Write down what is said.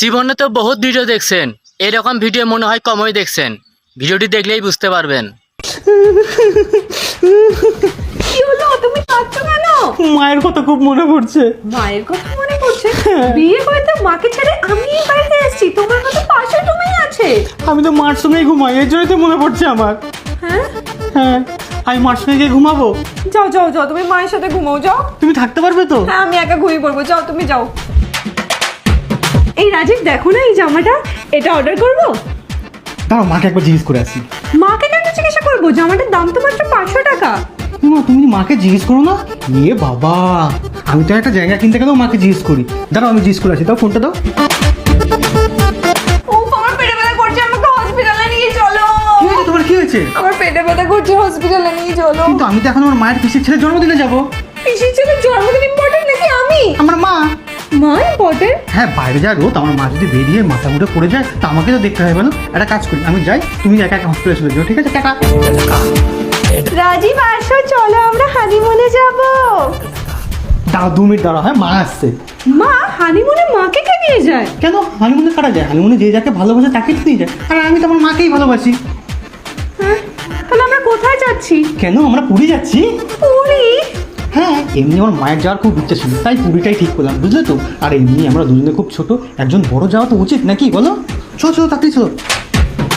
জীবনে তো বহুত ভিডিও দেখছেন, এরকম ভিডিও মনে হয় কমই দেখছেন। ভিডিওটি দেখলেই বুঝতে পারবেন। কি হলো, তুমি কাঁদছো কেন? মায়ের কথা খুব মনে পড়ছে। মায়ের কথা মনে পড়ছে? বিয়ে করে তো মাকে ছেড়ে আমি বাড়িতে এসেছি, তোমার কথা পাশে রুমেই আছে। আমি তো মার সঙ্গেই ঘুমাই, এর জন্যই তো মনে পড়ছে আমার। হ্যাঁ হ্যাঁ, আমি মার সঙ্গে গিয়ে ঘুমাবো। যাও যাও যাও, তুমি মায়ের সাথে ঘুমাও, যাও। তুমি থাকতে পারবে তো? হ্যাঁ, আমি একা ঘুমিয়ে পড়বো, যাও তুমি যাও। এই রাজীব, দেখো না এই জামাটা, এটা অর্ডার করবো? দাঁড়াও, মাকে একবার জিজ্ঞেস করে আসি। মাকে কেন জিজ্ঞাসা করবো? জামাটার দাম তো মাত্র 500 টাকা। মা, তুমি মাকে জিজ্ঞেস করো না। ইয়ে বাবা, আমি তো একটা জায়গা কিনতে গেলেও মাকে জিজ্ঞেস করি। দাঁড়াও, আমি জিজ্ঞেস করে আসি। দাও ফোনটা দাও। ও, আমার পেটে ব্যথা করছে, আমাকে হসপিটালে নিয়ে চলো। কি হয়েছে তোমার, কি হয়েছে? আমার পেটে ব্যথা করছে, হসপিটালে নিয়ে চলো। কিন্তু আমি তো এখন আমার মায়ের পিসির ছেলের জন্মদিনে যাবো। পিসির ছেলের জন্মদিন ইম্পর্টেন্ট নাকি আমি? আমার মা। মা ইম্পর্টেন্ট? হ্যাঁ, বাইরে যা রোদ, আমার মা যদি বেরিয়ে মাথা মুড়ে পড়ে যায় তা আমাকে তো দেখতে হবে না। একটা কাজ করি, আমি যাই, তুমি একা একা হসপিটালে চলে যাও, ঠিক আছে? টাটা। রাজীব আসো, চলো আমরা হানিমুনে যাব। দাঁড়াও, 2 মিনিট দাঁড়াও। হ্যাঁ, মা আসছে। মা হানিমুনে মাকে কে নিয়ে যায়? কেন হানিমুনে কারা যায়? হানিমুনে যে যাকে ভালোবাসে তাকে তো নিয়ে যায়। আর আমি তো আমার মাকেই ভালোবাসি। হ্যাঁ, তাহলে আমরা কোথায় যাচ্ছি? কেন, আমরা পুরী যাচ্ছি। পুরী? হ্যাঁ, এমনি আমার মায়ের যাওয়ার খুব ইচ্ছা ছিল, তাই পুরীটাই ঠিক করলাম, বুঝলে তো? আর এমনি আমরা দুজনে খুব ছোট, একজন বড় যাওয়া তো উচিত নাকি বলো? চলো চলো, তাড়াতাড়ি চলো।